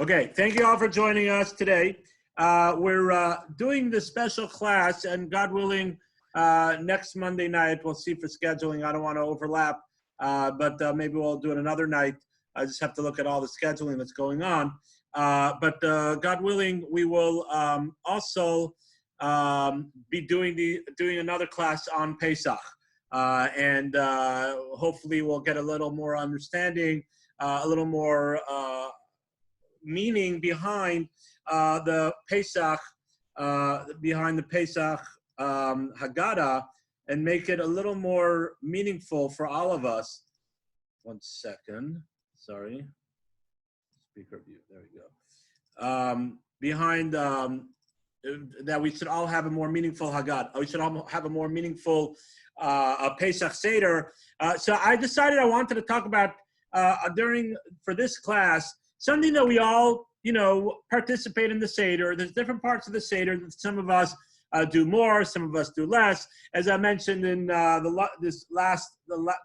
Okay, thank you all for joining us today. We're doing this special class, and God willing, next Monday night, we'll see for scheduling. I don't want to overlap, but maybe we'll do it another night. I just have to look at all the scheduling that's going on. But God willing, we will also be doing another class on Pesach. And hopefully we'll get a little more understanding, a little more meaning behind the Pesach, Haggadah, and make it a little more meaningful for all of us. 1 second, sorry. Speaker view, there we go. Behind that we should all have a more meaningful Haggadah. We should all have a more meaningful Pesach Seder. So I decided I wanted to talk about for this class, something that we all, participate in the Seder. There's different parts of the Seder that some of us do more, some of us do less. As I mentioned in the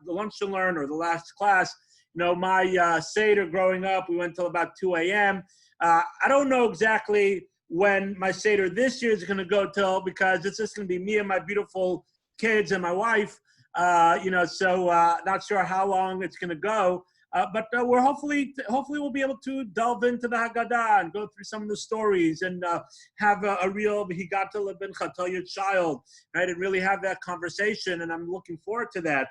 lunch to learn, or the last class, my Seder growing up, we went till about 2 a.m. I don't know exactly when my Seder this year is going to go till, because it's just going to be me and my beautiful kids and my wife, so not sure how long it's going to go. But we're hopefully we'll be able to delve into the Haggadah and go through some of the stories and have a real Higatal Lebencha, tell your child, right, and really have that conversation. And I'm looking forward to that.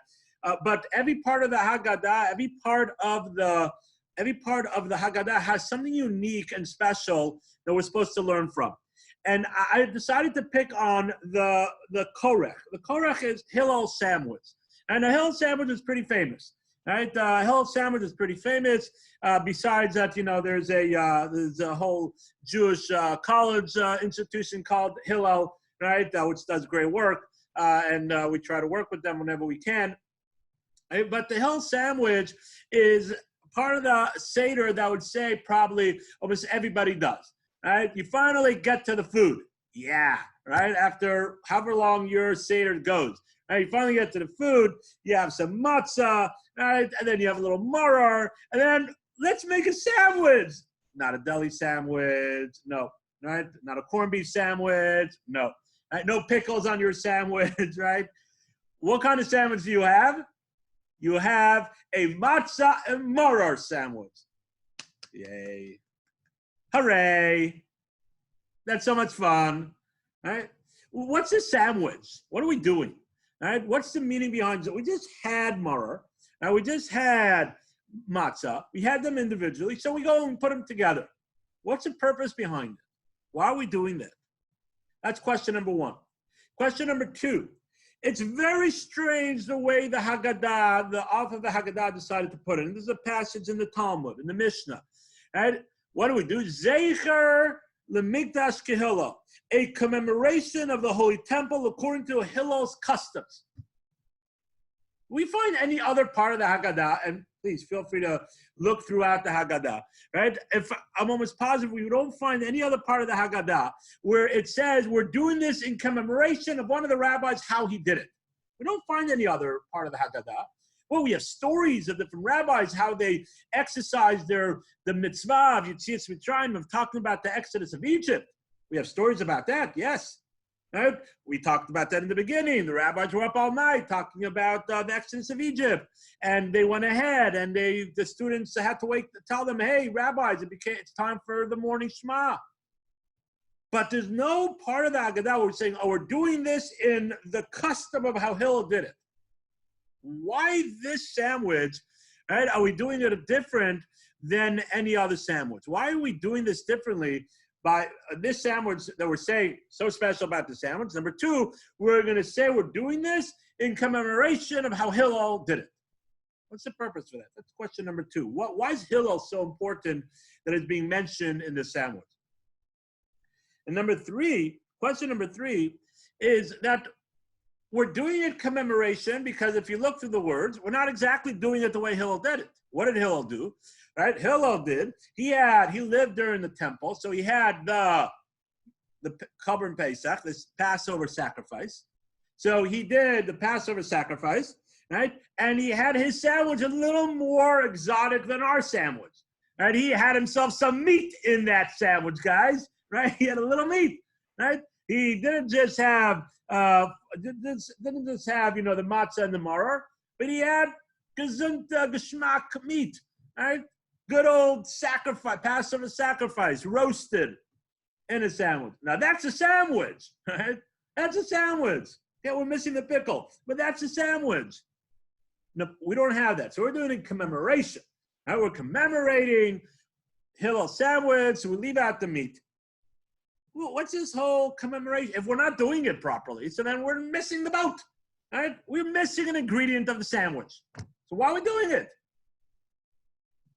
But every part of the Haggadah, every part of the Haggadah has something unique and special that we're supposed to learn from. And I decided to pick on the korech. The korech is Hillel sandwich, and the Hillel sandwich is pretty famous. Right, Hillel sandwich is pretty famous. Besides that, there's a whole Jewish college institution called Hillel, right, which does great work, and we try to work with them whenever we can. Right? But the Hillel sandwich is part of the Seder that I would say probably almost everybody does. Right, you finally get to the food, right, after however long your Seder goes. Right, you finally get to the food, you have some matzah, right, and then you have a little maror, and then let's make a sandwich. Not a deli sandwich, no. Right, not a corned beef sandwich, no. Right? No pickles on your sandwich, right? What kind of sandwich do you have? You have a matzah and maror sandwich. Yay. Hooray. That's so much fun, right? What's a sandwich? What are we doing? Right? What's the meaning behind it? We just had maror. We just had matzah. We had them individually, so we go and put them together. What's the purpose behind it? Why are we doing that? That's question number one. Question number two. It's very strange the way the Haggadah, the author of the Haggadah decided to put it. And there's a passage in the Talmud, in the Mishnah. Right? What do we do? Zeicher Lemikdash Kehillah, a commemoration of the Holy Temple according to Hillel's customs. We find any other part of the Haggadah, and please feel free to look throughout the Haggadah, right? If I'm almost positive we don't find any other part of the Haggadah where it says we're doing this in commemoration of one of the rabbis, how he did it. We don't find any other part of the Haggadah. Well, we have stories of different rabbis, how they exercised the mitzvah of Yetzias Mitzrayim, of talking about the exodus of Egypt. We have stories about that, yes. Right? We talked about that in the beginning. The rabbis were up all night talking about the exodus of Egypt. And they went ahead, and the students had to wait to tell them, hey, rabbis, it's time for the morning Shema. But there's no part of the Haggadah where we're saying, oh, we're doing this in the custom of how Hillel did it. Why this sandwich, right? Are we doing it different than any other sandwich? Why are we doing this differently by this sandwich that we're saying so special about the sandwich? Number two, we're going to say we're doing this in commemoration of how Hillel did it. What's the purpose for that? That's question number two. Why is Hillel so important that it's being mentioned in the sandwich? And question number three is that we're doing it commemoration because if you look through the words, we're not exactly doing it the way Hillel did it. What did Hillel do? Right? Hillel he lived during the temple, so he had the Korban Pesach, this Passover sacrifice. So he did the Passover sacrifice, right? And he had his sandwich a little more exotic than our sandwich. right? He had himself some meat in that sandwich, guys, right? He had a little meat, right? He didn't just have, didn't just have, the matzah and the maror, but he had gesund geschmack meat, right? Good old sacrifice, Passover sacrifice, roasted in a sandwich. Now that's a sandwich, right? That's a sandwich. Yeah, we're missing the pickle, but that's a sandwich. No, we don't have that. So we're doing it in commemoration. Right? We're commemorating Hillel sandwich, so we leave out the meat. Well, what's this whole commemoration? If we're not doing it properly, so then we're missing the boat. Right? We're missing an ingredient of the sandwich. So why are we doing it?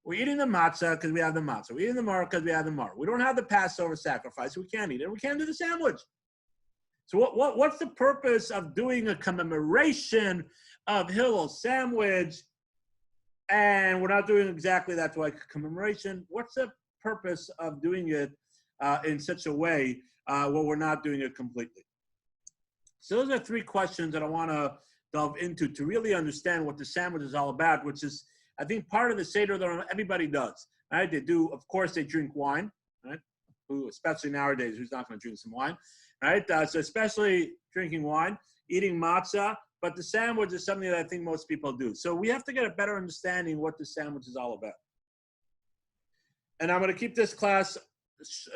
We're eating the matzah because we have the matzah. We're eating the maror because we have the maror. We don't have the Passover sacrifice, so we can't eat it. We can't do the sandwich. So what's the purpose of doing a commemoration of Hillel's sandwich? And we're not doing exactly that like commemoration. What's the purpose of doing it in such a way where we're not doing it completely? So those are three questions that I want to delve into to really understand what the sandwich is all about, which is, I think, part of the Seder that everybody does. Right? They do, of course, they drink wine, right? Who, especially nowadays, who's not going to drink some wine, right? So especially drinking wine, eating matzah, but the sandwich is something that I think most people do. So we have to get a better understanding what the sandwich is all about. And I'm going to keep this class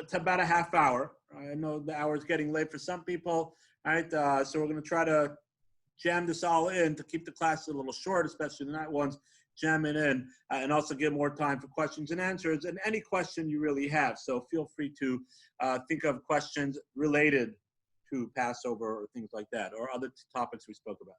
to about a half hour. I know the hour is getting late for some people, right? So we're going to try to jam this all in to keep the class a little short, especially the night ones, jam it in, and also give more time for questions and answers, and any question you really have. So feel free to think of questions related to Passover or things like that, or other topics we spoke about.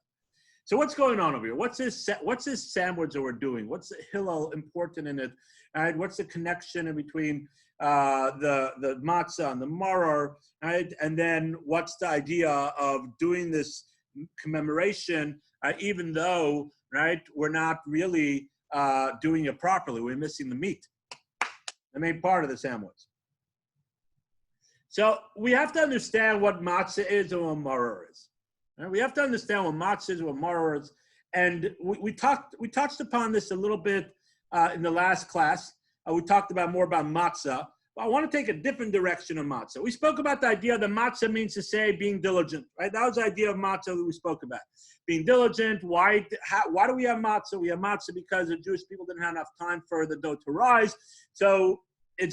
So what's going on over here? What's this sandwich that we're doing? What's Hillel important in it? Right? What's the connection in between the matzah and the maror? Right? And then what's the idea of doing this commemoration, even though, right, we're not really doing it properly? We're missing the meat, the main part of the sandwich. So we have to understand what matzah is and what maror is. Right? We have to understand what matzah is, what maror is, and we touched upon this a little bit in the last class. We talked more about matzah. But I want to take a different direction of matzah. We spoke about the idea that matzah means to say being diligent, right? That was the idea of matzah that we spoke about. Being diligent. Why do we have matzah? We have matzah because the Jewish people didn't have enough time for the dough to rise. So they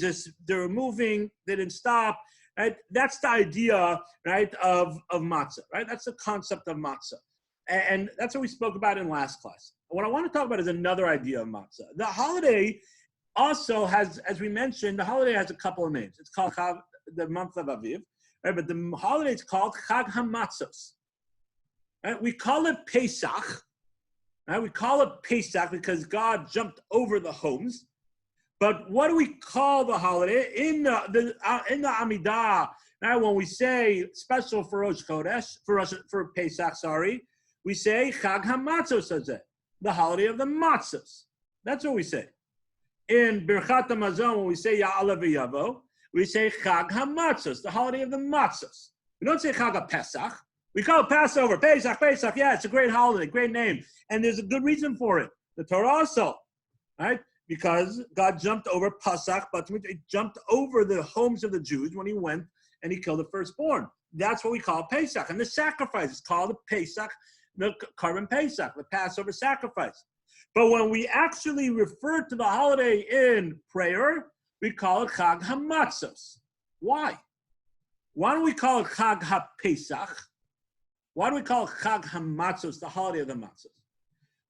were moving, they didn't stop. Right? That's the idea, right, of matzah, right? That's the concept of matzah. And that's what we spoke about in last class. What I want to talk about is another idea of matzah. The holiday also has, as we mentioned, the holiday has a couple of names. It's called the month of Aviv, right? But the holiday is called Chag HaMatzos. Right? We call it Pesach. Right? We call it Pesach because God jumped over the homes. But what do we call the holiday in the Amidah? Now, when we say special for Rosh Chodesh, for Pesach, we say Chag HaMatzos, the holiday of the matzahs. That's what we say. In Birchat HaMazon, when we say Ya'ala V'Yavo, we say Chag HaMatzos, the holiday of the matzahs. We don't say Chag HaPesach. We call it Passover, Pesach. Yeah, it's a great holiday, great name. And there's a good reason for it. The Torah also, right? Because God jumped over Pasach, but he jumped over the homes of the Jews when he went and he killed the firstborn. That's what we call Pesach. And the sacrifice is called the Pesach, the Korban Pesach, the Passover sacrifice. But when we actually refer to the holiday in prayer, we call it Chag HaMatzos. Why? Why don't we call it Chag HaPesach? Why do we call it Chag HaMatzos, the holiday of the matzahs?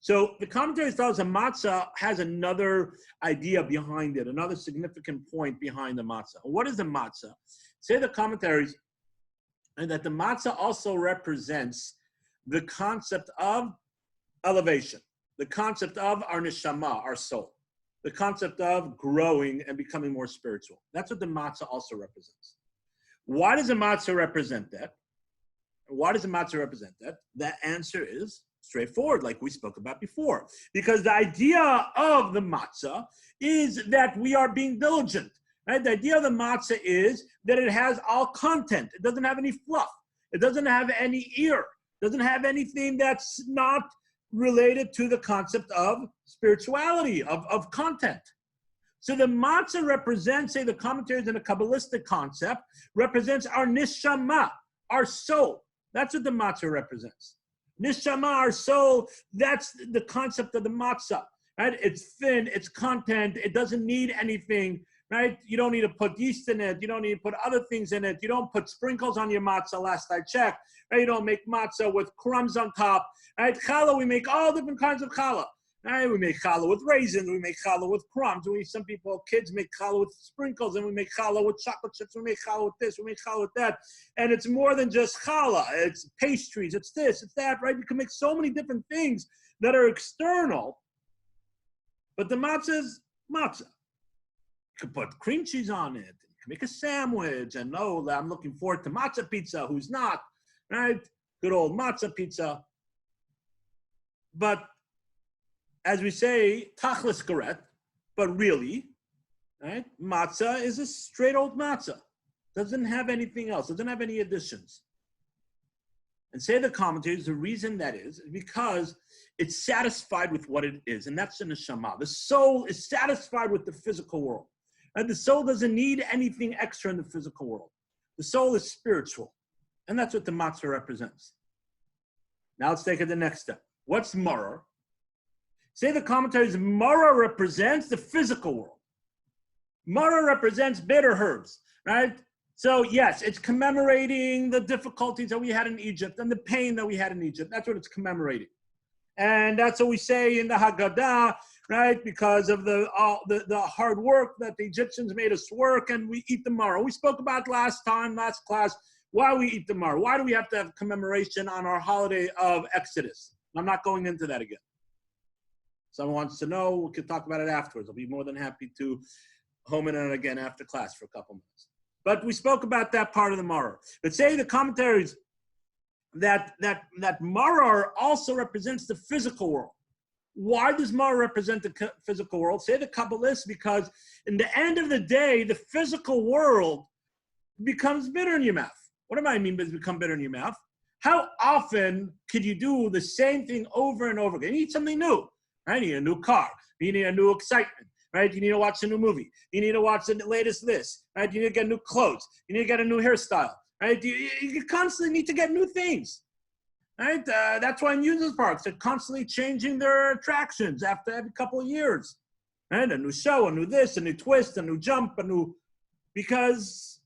So the commentaries tell us that matzah has another idea behind it, another significant point behind the matzah. What is the matzah? Say the commentaries, and that the matzah also represents the concept of elevation, the concept of our neshama, our soul, the concept of growing and becoming more spiritual. That's what the matzah also represents. Why does the matzah represent that? Why does the matzah represent that? The answer is straightforward, like we spoke about before. Because the idea of the matzah is that we are being diligent. Right? The idea of the matzah is that it has all content. It doesn't have any fluff. It doesn't have any ear. It doesn't have anything that's not related to the concept of spirituality, of content. So the matzah represents, say the commentaries in a Kabbalistic concept, represents our neshama, our soul. That's what the matzah represents. Neshama, our soul, that's the concept of the matzah, right? It's thin, it's content, it doesn't need anything, right? You don't need to put yeast in it. You don't need to put other things in it. You don't put sprinkles on your matzah, last I checked. Right? You don't make matzah with crumbs on top. Right? Challah, we make all different kinds of challah. Right? We make challah with raisins. We make challah with crumbs. Some people, kids make challah with sprinkles, and we make challah with chocolate chips. We make challah with this. We make challah with that. And it's more than just challah. It's pastries. It's this. It's that. Right? You can make so many different things that are external. But the matzah is matzah. You can put cream cheese on it. You can make a sandwich. And no, I'm looking forward to matzah pizza. Who's not? Right? Good old matzah pizza. But as we say, tachlis correct, but really, right? Matzah is a straight old matzah. Doesn't have anything else. Doesn't have any additions. And say the commentators, the reason that is because it's satisfied with what it is, and that's the neshama. The soul is satisfied with the physical world. And the soul doesn't need anything extra in the physical world. The soul is spiritual. And that's what the matzah represents. Now let's take it the next step. What's maror? Say the commentaries, maror represents the physical world. Maror represents bitter herbs, right? So yes, it's commemorating the difficulties that we had in Egypt and the pain that we had in Egypt. That's what it's commemorating. And that's what we say in the Haggadah, right? Because of the hard work that the Egyptians made us work, and we eat the maror. We spoke about last class, why we eat the maror. Why do we have to have commemoration on our holiday of Exodus? I'm not going into that again. Someone wants to know, we could talk about it afterwards. I'll be more than happy to home in on it again after class for a couple minutes. But we spoke about that part of the maror. But say the commentaries that maror also represents the physical world. Why does maror represent the physical world? Say the Kabbalists, because in the end of the day, the physical world becomes bitter in your mouth. What do I mean by become bitter in your mouth? How often could you do the same thing over and over again? You need something new, right? You need a new car. You need a new excitement, right? You need to watch a new movie. You need to watch the latest this, right? You need to get new clothes. You need to get a new hairstyle, right? You constantly need to get new things, right? That's why amusement parks are constantly changing their attractions after every couple of years, right? A new show, a new this, a new twist, a new jump, because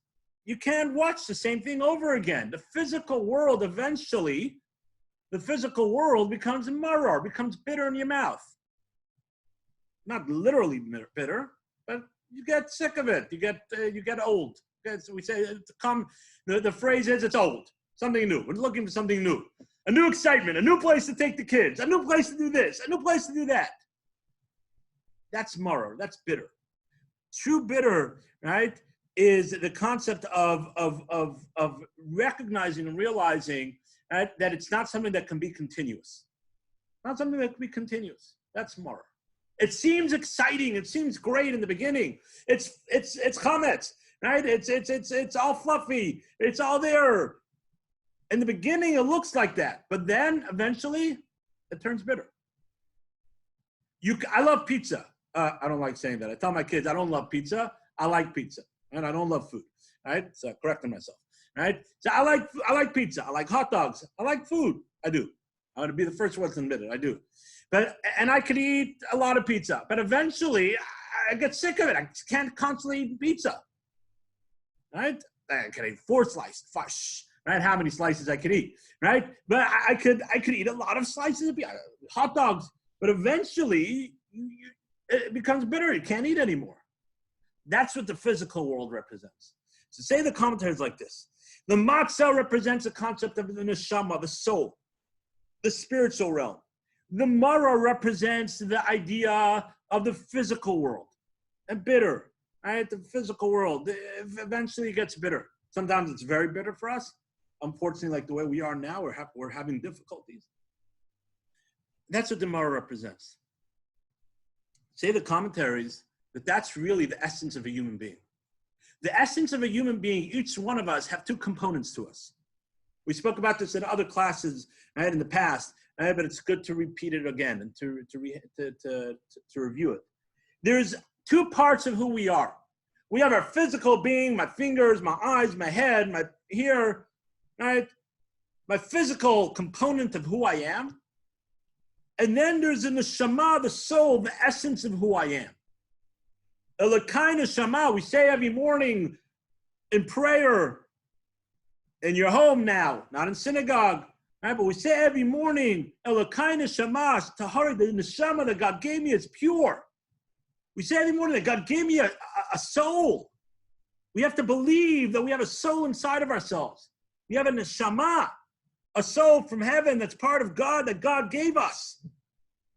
you can't watch the same thing over again. The physical world eventually, the physical world becomes maror, becomes bitter in your mouth. Not literally bitter, but you get sick of it. You get old. We say the phrase is it's old. Something new. We're looking for something new. A new excitement, a new place to take the kids, a new place to do this, a new place to do that. That's maror. That's bitter. True bitter, right, is the concept of recognizing and realizing, right, that it's not something that can be continuous. Not something that can be continuous. That's maror. It seems exciting. It seems great in the beginning. It's chametz, right? It's all fluffy. It's all there. In the beginning, it looks like that, but then eventually, it turns bitter. I love pizza. I don't like saying that. I tell my kids I don't love pizza. I like pizza, and I don't love food. Right? So correcting myself. Right? So I like pizza. I like hot dogs. I like food. I do. I'm going to be the first one to admit it. I do. And I could eat a lot of pizza, but eventually I get sick of it. I can't constantly eat pizza. Right? I can eat 4 slices. 5, right? How many slices I could eat. Right? But I could eat a lot of slices of pizza, hot dogs. But eventually it becomes bitter. You can't eat anymore. That's what the physical world represents. So say the commentaries like this. The matzah represents the concept of the neshama, the soul, the spiritual realm. The maror represents the idea of the physical world, and bitter, right? The physical world eventually gets bitter. Sometimes it's very bitter for us. Unfortunately, like the way we are now, we're having difficulties. That's what the maror represents. Say the commentaries that that's really the essence of a human being. The essence of a human being, each one of us have 2 components to us. We spoke about this in other classes, right, in the past, right, but it's good to repeat it again and to review it. There's two parts of who we are. We have our physical being, my fingers, my eyes, my head, my ear, right? My physical component of who I am. And then there's the neshama, the soul, the essence of who I am. Elokai neshama, we say every morning in prayer, in your home now, not in synagogue, right? But we say every morning, Elokai neshama, tahari, the neshama that God gave me is pure. We say every morning that God gave me a soul. We have to believe that we have a soul inside of ourselves. We have a neshama, a soul from heaven that's part of God that God gave us.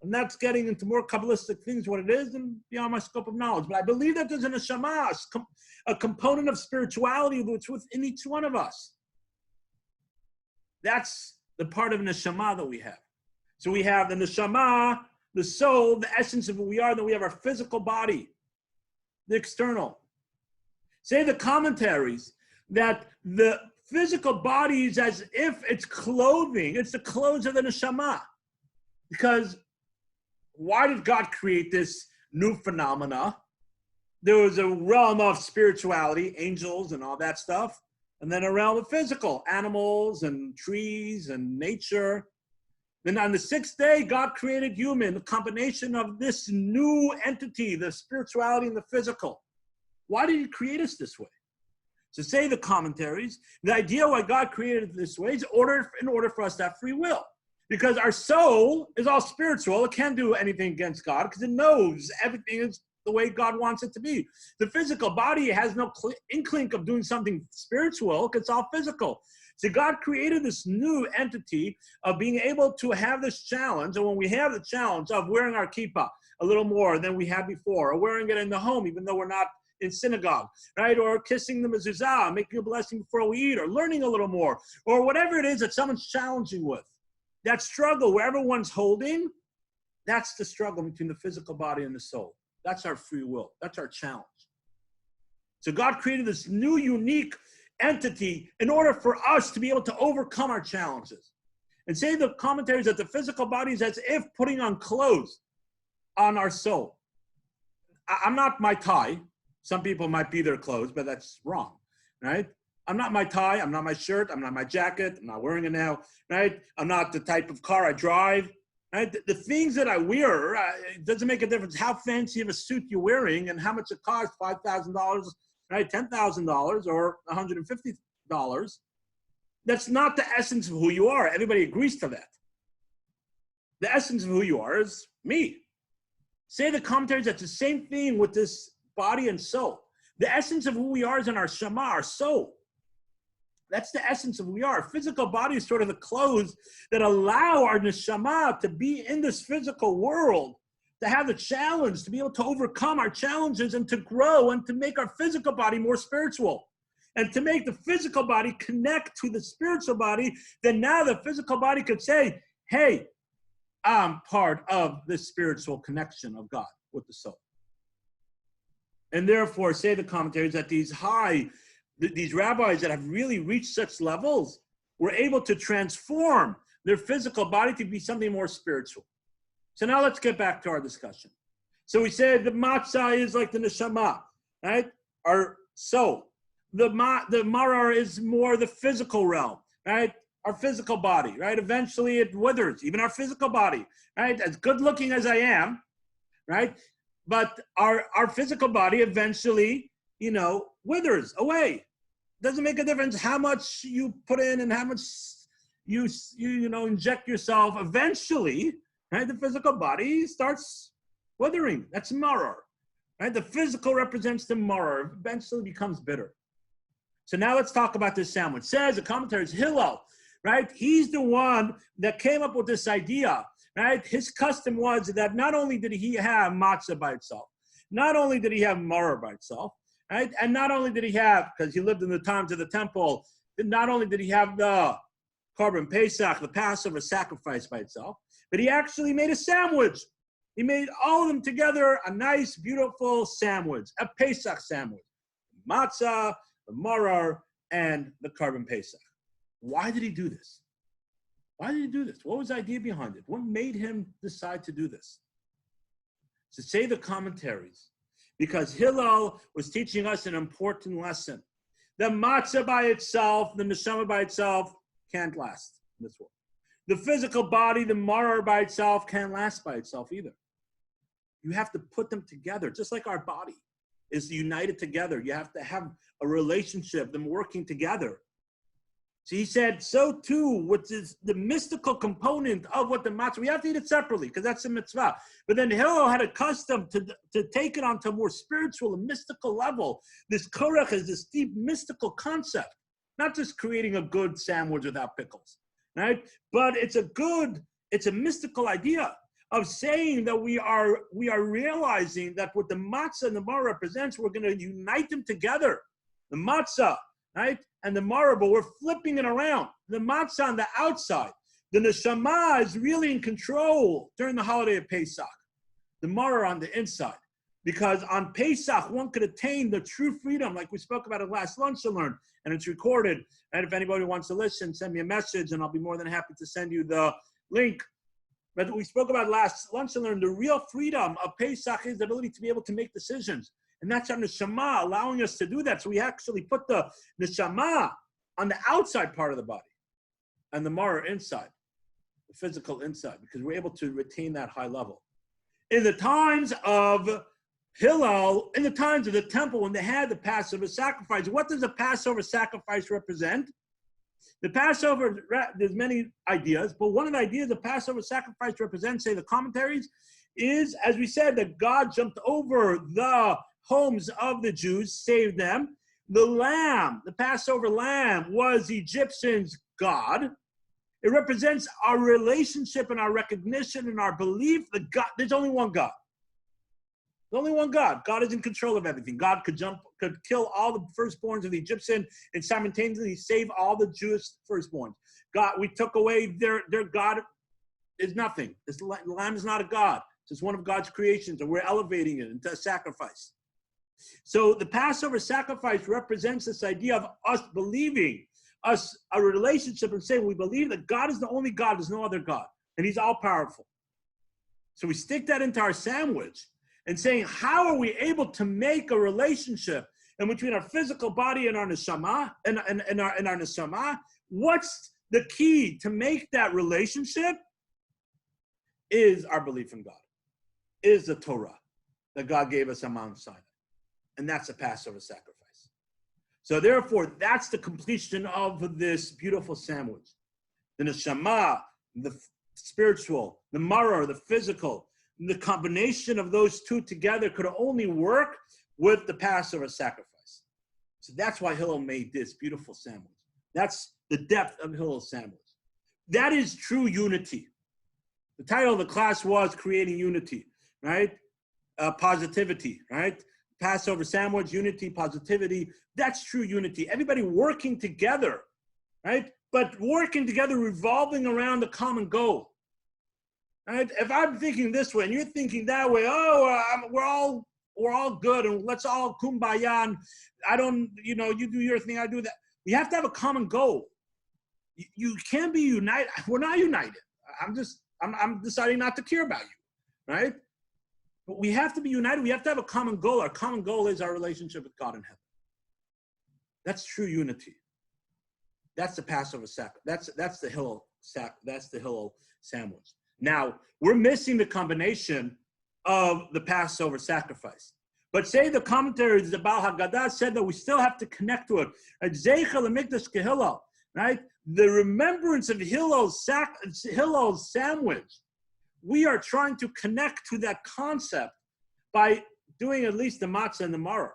And that's getting into more Kabbalistic things, what it is, and beyond my scope of knowledge. But I believe that there's a neshama, a component of spirituality that's within each one of us. That's the part of neshama that we have. So we have the neshama, the soul, the essence of who we are. Then we have our physical body, the external. Say the commentaries that the physical body is as if it's clothing. It's the clothes of the neshama. Because why did God create this new phenomena? There was a realm of spirituality, angels and all that stuff. And then a realm of physical, animals and trees and nature. Then on the sixth day, God created human, the combination of this new entity, the spirituality and the physical. Why did he create us this way? So say the commentaries, the idea why God created it this way is in order for us to have free will. Because our soul is all spiritual. It can't do anything against God because it knows everything is the way God wants it to be. The physical body has no inkling of doing something spiritual because it's all physical. So God created this new entity of being able to have this challenge. And when we have the challenge of wearing our kippah a little more than we had before, or wearing it in the home, even though we're not in synagogue, right? Or kissing the mezuzah, making a blessing before we eat, or learning a little more, or whatever it is that someone's challenging with. That struggle, wherever one's holding, that's the struggle between the physical body and the soul. That's our free will. That's our challenge. So God created this new, unique entity in order for us to be able to overcome our challenges. And say the commentaries that the physical body is as if putting on clothes on our soul. I'm not my tie. Some people might be their clothes, but that's wrong, right? I'm not my tie. I'm not my shirt. I'm not my jacket. I'm not wearing it now, right? I'm not the type of car I drive, right? The things that I wear, it doesn't make a difference how fancy of a suit you're wearing and how much it costs, $5,000, right? $10,000 or $150. That's not the essence of who you are. Everybody agrees to that. The essence of who you are is me. Say the commentaries, that's the same thing with this body and soul. The essence of who we are is in our shama, our soul. That's the essence of who we are. Our physical body is sort of the clothes that allow our neshama to be in this physical world, to have the challenge, to be able to overcome our challenges and to grow and to make our physical body more spiritual. And to make the physical body connect to the spiritual body, then now the physical body could say, hey, I'm part of this spiritual connection of God with the soul. And therefore, say the commentaries that these rabbis that have really reached such levels were able to transform their physical body to be something more spiritual. So now let's get back to our discussion. So we said the matzah is like the neshama, right? Our soul. The marar is more the physical realm, right? Our physical body, right? Eventually it withers, even our physical body, right? As good looking as I am, right? But our physical body eventually, withers away. Doesn't make a difference how much you put in and how much you inject yourself. Eventually, right, the physical body starts withering. That's marar, right? The physical represents the marar. Eventually becomes bitter. So now let's talk about this sandwich. It says the commentary is Hillel, right? He's the one that came up with this idea, right? His custom was that not only did he have matzah by itself, not only did he have marar by itself, right? And not only did he have, because he lived in the times of the temple, not only did he have the korban Pesach, the Passover sacrifice by itself, but he actually made a sandwich. He made all of them together, a nice, beautiful sandwich, a Pesach sandwich. Matzah, the marar, and the korban Pesach. Why did he do this? Why did he do this? What was the idea behind it? What made him decide to do this? To say the commentaries because Hillel was teaching us an important lesson. The matzah by itself, the neshama by itself, can't last in this world. The physical body, the maror by itself, can't last by itself either. You have to put them together, just like our body is united together. You have to have a relationship, them working together. So he said, so too, which is the mystical component of what the matzah, we have to eat it separately because that's a mitzvah. But then Hillel had a custom to take it onto a more spiritual and mystical level. This korach is this deep mystical concept, not just creating a good sandwich without pickles, right? But it's a mystical idea of saying that we are realizing that what the matzah and the maror represents, we're going to unite them together. The matzah, right? And the maror, but we're flipping it around. The matzah on the outside. The neshama is really in control during the holiday of Pesach. The maror on the inside. Because on Pesach, one could attain the true freedom, like we spoke about at last lunch and learn, and it's recorded. And if anybody wants to listen, send me a message, and I'll be more than happy to send you the link. But we spoke about last lunch and learn, the real freedom of Pesach is the ability to be able to make decisions. And that's our neshama allowing us to do that. So we actually put the neshama on the outside part of the body and the maror inside, the physical inside, because we're able to retain that high level. In the times of Hillel, in the times of the temple, when they had the Passover sacrifice, what does the Passover sacrifice represent? The Passover, there's many ideas, but one of the ideas the Passover sacrifice represents, say the commentaries, is, as we said, that God jumped over the homes of the Jews, saved them. The lamb, the Passover lamb, was the Egyptians' God. It represents our relationship and our recognition and our belief that God, there's only one God. There's only one God. God is in control of everything. God could kill all the firstborns of the Egyptian and simultaneously save all the Jewish firstborns. God, we took away their God is nothing. This lamb is not a God. It's just one of God's creations, and we're elevating it into a sacrifice. So the Passover sacrifice represents this idea of us believing, a relationship, and saying we believe that God is the only God, there's no other God, and he's all powerful. So we stick that into our sandwich and saying, how are we able to make a relationship in between our physical body and our neshama, and our neshama? What's the key to make that relationship? Is our belief in God, is the Torah that God gave us on Mount Sinai. And that's a Passover sacrifice. So therefore, that's the completion of this beautiful sandwich. The neshama, the spiritual, the maror, the physical, the combination of those two together could only work with the Passover sacrifice. So that's why Hillel made this beautiful sandwich. That's the depth of Hillel's sandwich. That is true unity. The title of the class was Creating Unity, right? Positivity, right? Passover sandwich, unity, positivity. That's true unity. Everybody working together, right? But working together, revolving around the common goal. Right? If I'm thinking this way and you're thinking that way, we're all good and let's all kumbaya. And I don't, you do your thing, I do that. We have to have a common goal. You can't be united. We're not united. I'm deciding not to care about you, right? But we have to be united. We have to have a common goal. Our common goal is our relationship with God in heaven. That's true unity. That's the Passover sacrifice. That's the Hillel sandwich. Now, we're missing the combination of the Passover sacrifice. But say the commentaries, the Baal Haggadah said that we still have to connect to it. Right? The remembrance of Hillel's sandwich. We are trying to connect to that concept by doing at least the matzah and the maror.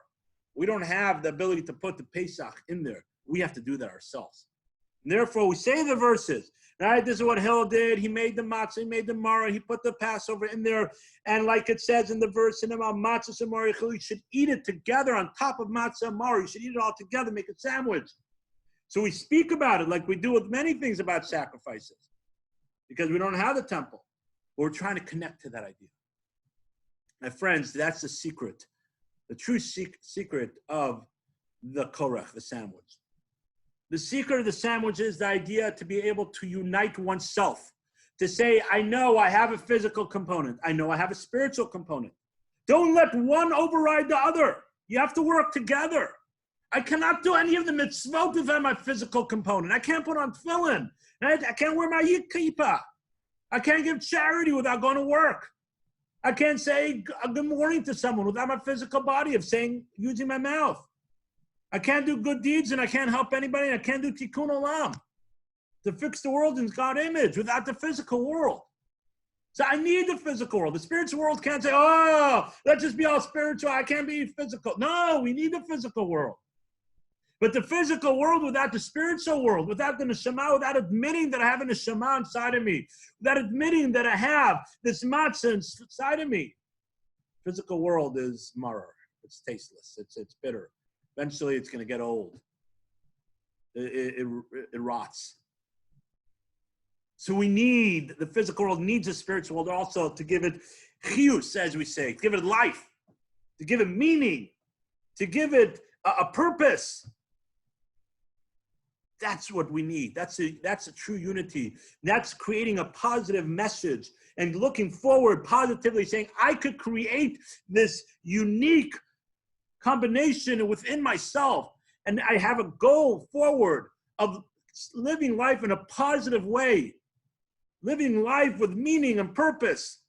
We don't have the ability to put the Pesach in there. We have to do that ourselves. And therefore, we say the verses, right? This is what Hillel did. He made the matzah, he made the maror, he put the Passover in there. And like it says in the verse, matzah and maror, you should eat it together on top of matzah and maror. You should eat it all together, make a sandwich. So we speak about it like we do with many things about sacrifices because we don't have the temple. We're trying to connect to that idea. My friends, that's the secret, the true secret of the korach, the sandwich. The secret of the sandwich is the idea to be able to unite oneself, to say, I know I have a physical component. I know I have a spiritual component. Don't let one override the other. You have to work together. I cannot do any of the mitzvot without my physical component. I can't put on tefillin. Right? I can't wear my kippah. I can't give charity without going to work. I can't say good morning to someone without my physical body of using my mouth. I can't do good deeds and I can't help anybody. And I can't do tikkun olam to fix the world in God's image without the physical world. So I need the physical world. The spiritual world can't say, oh, let's just be all spiritual. I can't be physical. No, we need the physical world. But the physical world without the spiritual world, without the neshama, without admitting that I have a neshama inside of me, without admitting that I have this matzah inside of me, physical world is marar. It's tasteless. It's bitter. Eventually, it's going to get old. It rots. So we need, the physical world needs the spiritual world also to give it chiyus, as we say, to give it life, to give it meaning, to give it a purpose. That's what we need. That's a true unity. That's creating a positive message and looking forward positively, saying, I could create this unique combination within myself, and I have a goal forward of living life in a positive way, living life with meaning and purpose,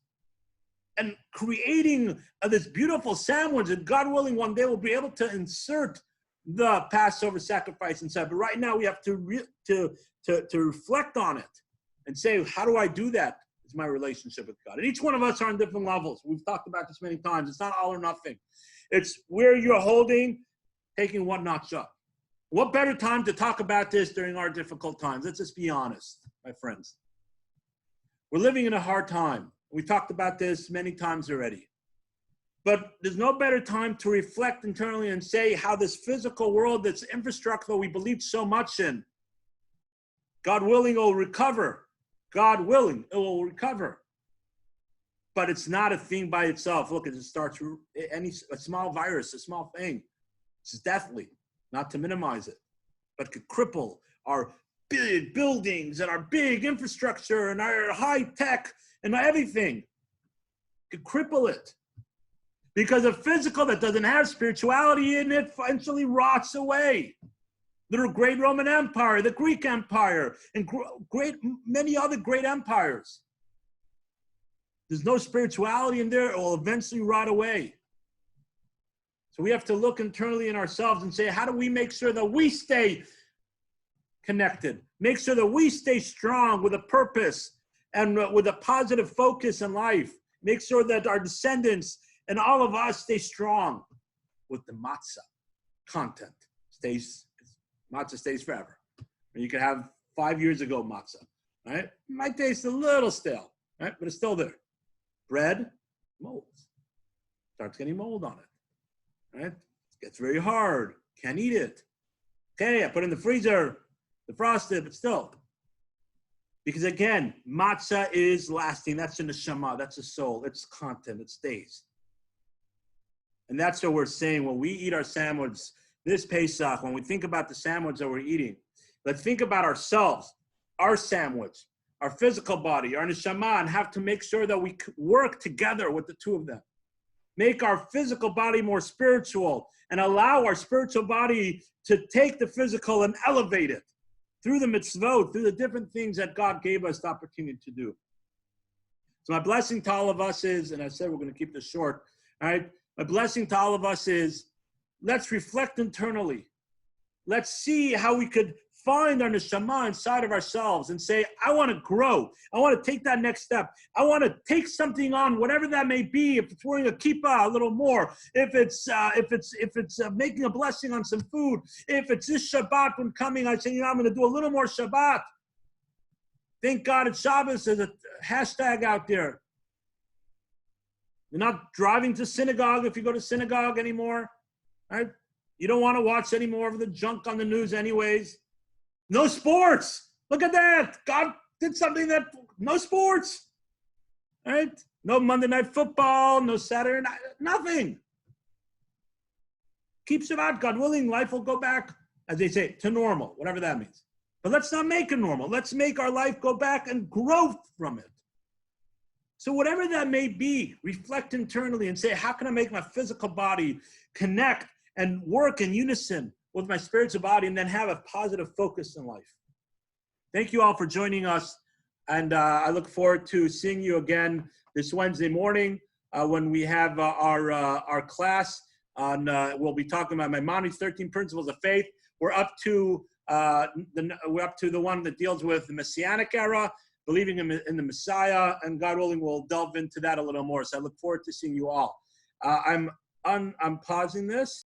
and creating this beautiful sandwich that, God willing, one day we'll be able to insert the Passover sacrifice inside. But right now we have to reflect on it and say, how do I do that? It's my relationship with God. And each one of us are on different levels. We've talked about this many times. It's not all or nothing. It's where you're taking one notch up. What better time to talk about this during our difficult times? Let's just be honest, my friends. We're living in a hard time. We talked about this many times already. But there's no better time to reflect internally and say how this physical world, this infrastructure we believe so much in, God willing, it will recover. God willing, it will recover. But it's not a thing by itself. Look, it starts a small virus, a small thing. It's deathly, not to minimize it, but could cripple our big buildings and our big infrastructure and our high tech and everything. Could cripple it. Because a physical that doesn't have spirituality in it eventually rots away. The great Roman Empire, the Greek Empire, and many other great empires. There's no spirituality in there, it will eventually rot away. So we have to look internally in ourselves and say, how do we make sure that we stay connected? Make sure that we stay strong with a purpose and with a positive focus in life. Make sure that our descendants and all of us stay strong with the matzah content. Matzah stays forever. You can have 5 years ago matzah, right? It might taste a little stale, right? But it's still there. Bread molds. Starts getting mold on it, right? It gets very hard. Can't eat it. Okay, I put it in the freezer, defrosted, but still. Because again, matzah is lasting. That's in the neshama. That's the soul. It's content. It stays. And that's what we're saying when we eat our sandwich this Pesach, when we think about the sandwich that we're eating, let's think about ourselves, our sandwich, our physical body, our neshama, and have to make sure that we work together with the two of them. Make our physical body more spiritual and allow our spiritual body to take the physical and elevate it through the mitzvot, through the different things that God gave us the opportunity to do. So my blessing to all of us is, and I said we're going to keep this short, all right? My blessing to all of us is, let's reflect internally. Let's see how we could find our neshama inside of ourselves and say, I want to grow. I want to take that next step. I want to take something on, whatever that may be. If it's wearing a kippah, a little more. If it's making a blessing on some food. If it's this Shabbat when coming, I say, I'm going to do a little more Shabbat. Thank God it's Shabbos. There's a hashtag out there. You're not driving to synagogue if you go to synagogue anymore, right? You don't want to watch any more of the junk on the news anyways. No sports. Look at that. God did something no sports, right? No Monday Night Football, no Saturday night, nothing. Keep Shabbat, God willing, life will go back, as they say, to normal, whatever that means. But let's not make it normal. Let's make our life go back and grow from it. So whatever that may be, reflect internally and say, how can I make my physical body connect and work in unison with my spiritual body, and then have a positive focus in life? Thank you all for joining us. And I look forward to seeing you again this Wednesday morning when we have our class on, we'll be talking about Maimonides' 13 Principles of Faith. We're up to the one that deals with the Messianic era, believing in the Messiah, and God willing, we'll delve into that a little more. So I look forward to seeing you all. I'm pausing this.